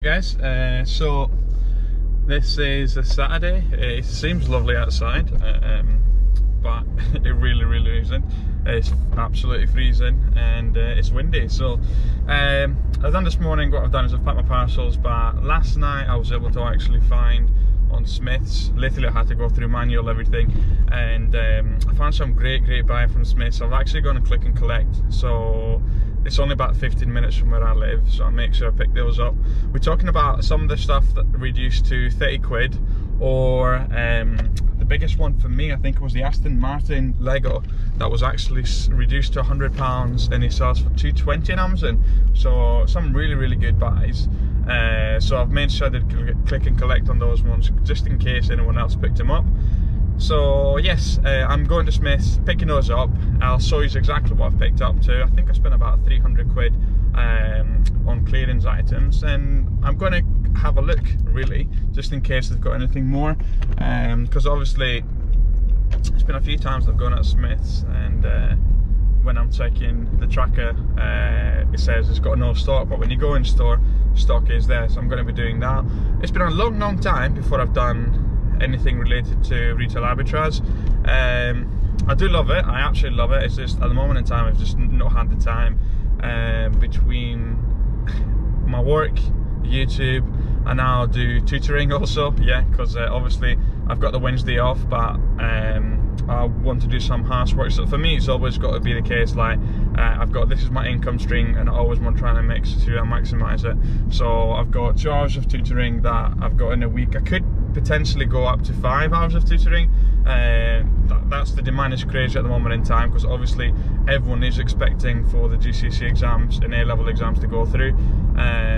Guys, so this is a Saturday. It seems lovely outside, but it really isn't. It's absolutely freezing and it's windy. So I've done this morning, what I've done is I've packed my parcels, but last night I was able to actually find on Smiths. Literally I had to go through manual everything, and I found some great buy from Smiths. I've actually gone to click and collect, so it's only about 15 minutes from where I live, so I'll make sure I pick those up. We're talking about some of the stuff that reduced to 30 quid, or the biggest one for me I think it was the Aston Martin Lego that was actually reduced to £100 and it sells for £220 on Amazon. So some really good buys. So I've made sure I did click and collect on those ones just in case anyone else picked them up. So yes, I'm going to Smiths, picking those up. I'll show you exactly what I've picked up too. I think I spent about 300 quid on clearance items, and I'm going to have a look really, just in case they've got anything more, because obviously it's been a few times I've gone at Smiths, and when I'm checking the tracker it says it's got no stock, but when you go in store, stock is there. So I'm going to be doing that. It's been a long time before I've done anything related to retail arbitrage. I do love it, I absolutely love it. It's just at the moment in time I've just not had the time between my work, YouTube, and now I'll do tutoring also, yeah, because obviously I've got the Wednesday off, but I want to do some housework. So for me it's always got to be the case, like I've got, this is my income stream and I always want to try and make sure I maximise it. So I've got 2 hours of tutoring that I've got in a week. I could potentially go up to 5 hours of tutoring. That's the demand is crazy at the moment in time, because obviously everyone is expecting for the GCSE exams and A-level exams to go through.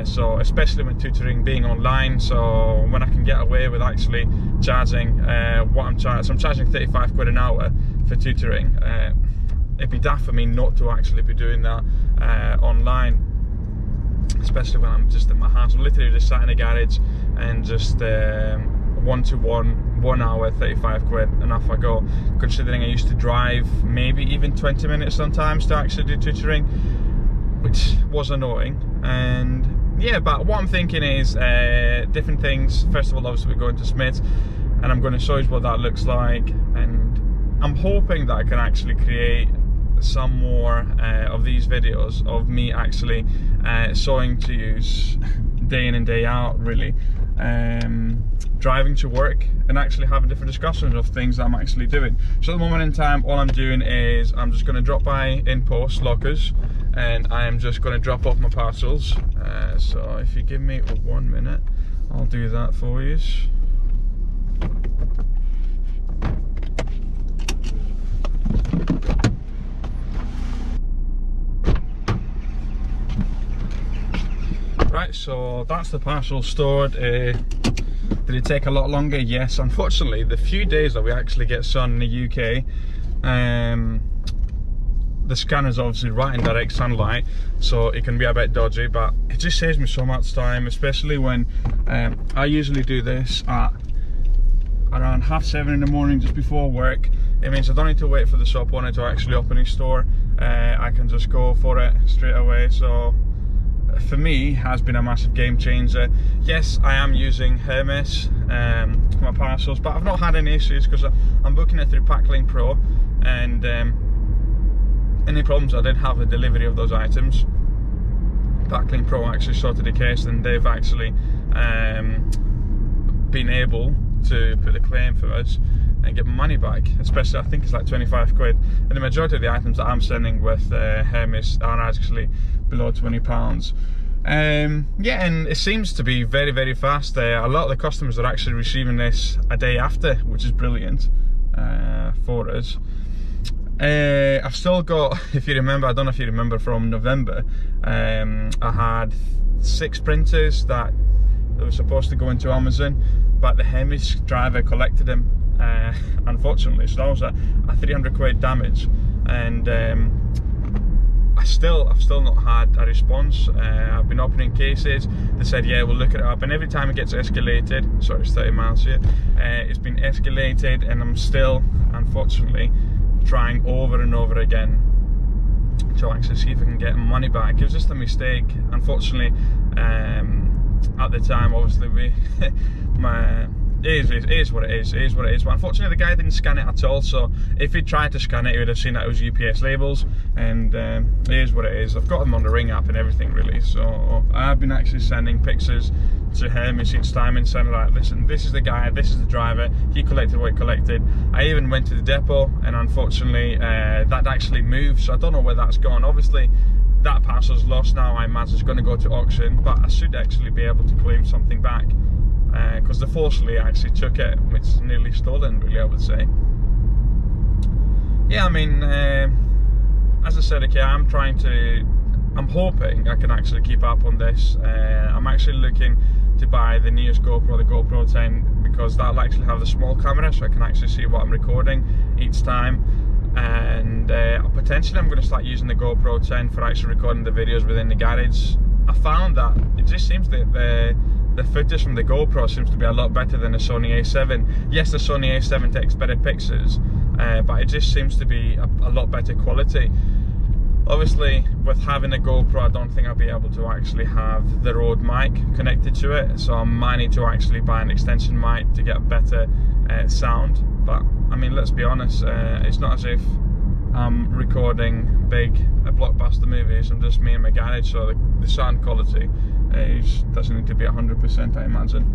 So especially when tutoring being online, so when I can get away with actually charging what I'm charging, so I'm charging 35 quid an hour for tutoring. It'd be daft for me not to actually be doing that online, especially when I'm just at my house. I'm literally just sat in a garage and just one-to-one, 1 hour, 35 quid, and off I go. Considering I used to drive maybe even 20 minutes sometimes to actually do tutoring, which was annoying. And yeah, but what I'm thinking is different things. First of all, obviously we're going to Smiths, and I'm going to show you what that looks like, and I'm hoping that I can actually create some more of these videos of me actually showing to you day in and day out, really, driving to work and actually having different discussions of things that I'm actually doing. So at the moment in time, all I'm doing is I'm just going to drop by InPost Lockers, and I am just going to drop off my parcels. So if you give me 1 minute, I'll do that for you. Right, so that's the parcel stored. Did it take a lot longer? Yes, unfortunately, the few days that we actually get sun in the UK, the scanner's obviously right in direct sunlight, so it can be a bit dodgy, but it just saves me so much time, especially when I usually do this at around 7:30 in the morning, just before work. It means I don't need to wait for the shop owner to actually open his store. I can just go for it straight away. So for me, has been a massive game changer. Yes, I am using Hermes for my parcels, but I've not had any issues because I'm booking it through Packlink Pro, and any problems I did have with delivery of those items, Packlink Pro actually sorted the case, and they've actually been able to put a claim for us and get my money back. Especially, I think it's like 25 quid, and the majority of the items that I'm sending with Hermes are actually below £20. Yeah, and it seems to be very fast. A lot of the customers are actually receiving this a day after, which is brilliant for us. I've still got, if you remember, I don't know if you remember from November, I had 6 printers that were supposed to go into Amazon, but the Hermes driver collected them, unfortunately. So that was a 300 quid damage, and I've still not had a response. I've been opening cases. They said, yeah, we'll look it up, and every time it gets escalated, sorry, it's 30 miles here, it's been escalated, and I'm still, unfortunately, trying over and over again to actually see if I can get money back. It was just a mistake, unfortunately. at the time, obviously, it is what it is. It is what it is. But unfortunately, the guy didn't scan it at all. So if he tried to scan it, he would have seen that it was UPS labels. And it is what it is. I've got them on the Ring app and everything, really. So I've been actually sending pictures to him each time and saying, like, listen, this is the guy, this is the driver. He collected what he collected. I even went to the depot, and unfortunately, that actually moved. So I don't know where that's gone. Obviously, that parcel's lost now. I imagine it's going to go to auction, but I should actually be able to claim something back. Because the forcefully actually took it, which is nearly stolen, really, I would say. Yeah, I mean, as I said, okay, I'm hoping I can actually keep up on this. I'm actually looking to buy the newest GoPro, the GoPro 10, because that'll actually have the small camera, so I can actually see what I'm recording each time. And potentially I'm going to start using the GoPro 10 for actually recording the videos within the garage. I found that it just seems that the footage from the GoPro seems to be a lot better than the Sony A7. Yes, the Sony A7 takes better pictures, but it just seems to be a lot better quality. Obviously, with having a GoPro, I don't think I'll be able to actually have the Rode mic connected to it, so I might need to actually buy an extension mic to get better sound. But I mean, let's be honest, it's not as if I'm recording big blockbuster movies. I'm just me in my garage, so the sound quality doesn't need to be 100%, I imagine.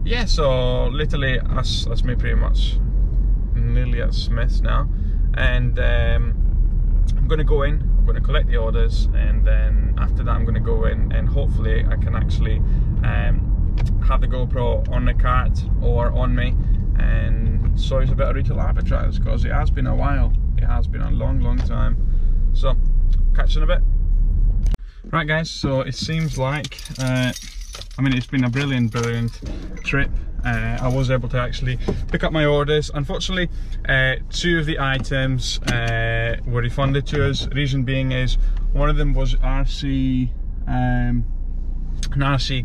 Yeah, so literally that's me pretty much nearly at Smith's now, and I'm going to go in, I'm going to collect the orders, and then after that I'm going to go in and hopefully I can actually have the GoPro on the cart or on me, and so it's a bit of retail arbitrage, because it has been a while. It has been a long time. So catch you in a bit. Right guys, so it seems like I mean, it's been a brilliant trip. I was able to actually pick up my orders. Unfortunately, 2 of the items were refunded to us. Reason being is one of them was an RC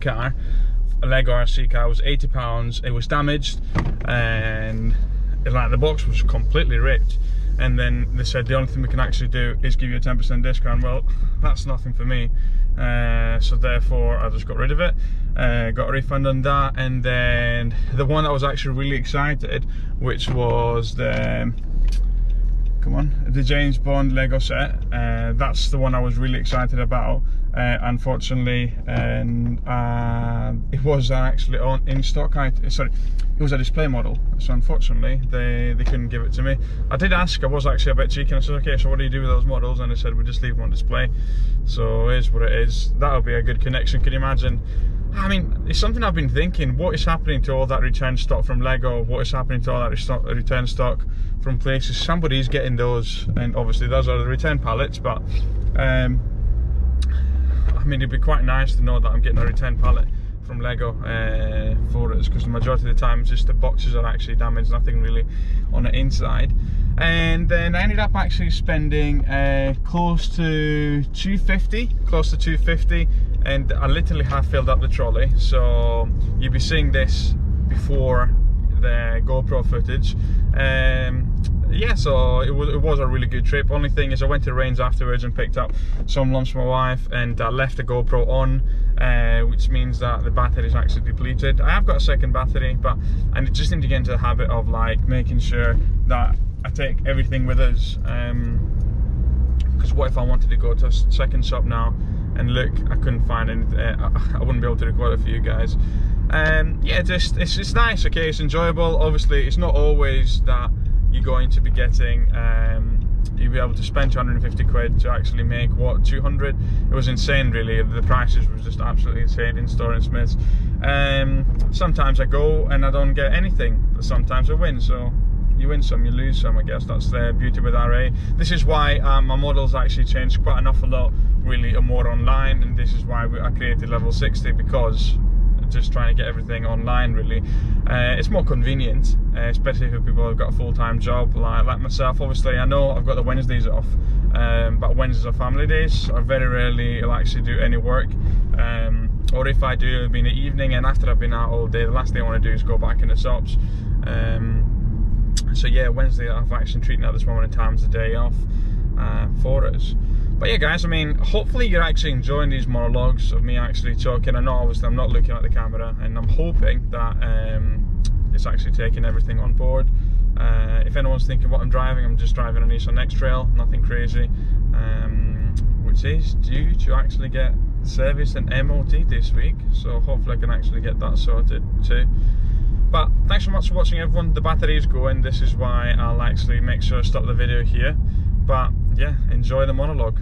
car, a Lego RC car. It was £80. It was damaged, and like the box was completely ripped. And then they said the only thing we can actually do is give you a 10% discount. Well, that's nothing for me. So therefore I just got rid of it, got a refund on that. And then the one that was actually really excited, which was the James Bond Lego set, that's the one I was really excited about. Unfortunately, and it was actually in stock. Sorry, it was a display model, so unfortunately they couldn't give it to me. I did ask, I was actually a bit cheeky, and I said, okay, so what do you do with those models? And they said, we just leave them on display. So it is what it is. That'll be a good connection. Can you imagine? I mean, it's something I've been thinking, what is happening to all that return stock from Lego? What is happening to all that return stock from places? Somebody's getting those, and obviously those are the return pallets, but I mean, it'd be quite nice to know that I'm getting a return pallet from Lego for us, because the majority of the time just the boxes are actually damaged, nothing really on the inside. And then I ended up actually spending close to 250, and I literally have filled up the trolley. So you'll be seeing this before the GoPro footage. Yeah, so it was a really good trip. Only thing is I went to Rains afterwards and picked up some lunch for my wife, and I left the GoPro on, which means that the battery is actually depleted. I have got a second battery, but I just need to get into the habit of like making sure that I take everything with us, because what if I wanted to go to a second shop now and look, I couldn't find anything, I wouldn't be able to record it for you guys. Yeah, it's nice, okay, it's enjoyable. Obviously it's not always that you're going to be getting, you'll be able to spend 250 quid to actually make, what, 200? It was insane, really. The prices were just absolutely insane in store in Smith's. Sometimes I go and I don't get anything, but sometimes I win, so you win some, you lose some, I guess. That's the beauty with RA. This is why my models actually changed quite an awful lot, really, more online, and this is why I created Level 60, because just trying to get everything online, really. It's more convenient, especially for people who've got a full-time job like myself. Obviously, I know I've got the Wednesdays off, but Wednesdays are family days. I very rarely will actually do any work, or if I do, it'll be in the evening, and after I've been out all day, the last thing I want to do is go back in the shops. So yeah, Wednesday I've actually treated at this moment in time as a day off for us. But yeah guys, I mean, hopefully you're actually enjoying these monologues of me actually talking. I know obviously I'm not looking at the camera, and I'm hoping that it's actually taking everything on board. If anyone's thinking what I'm driving, I'm just driving a Nissan X-Trail, nothing crazy, which is due to actually get service and MOT this week, so hopefully I can actually get that sorted too. But thanks so much for watching everyone. The battery is going, this is why I'll actually make sure to stop the video here. But yeah, enjoy the monologue.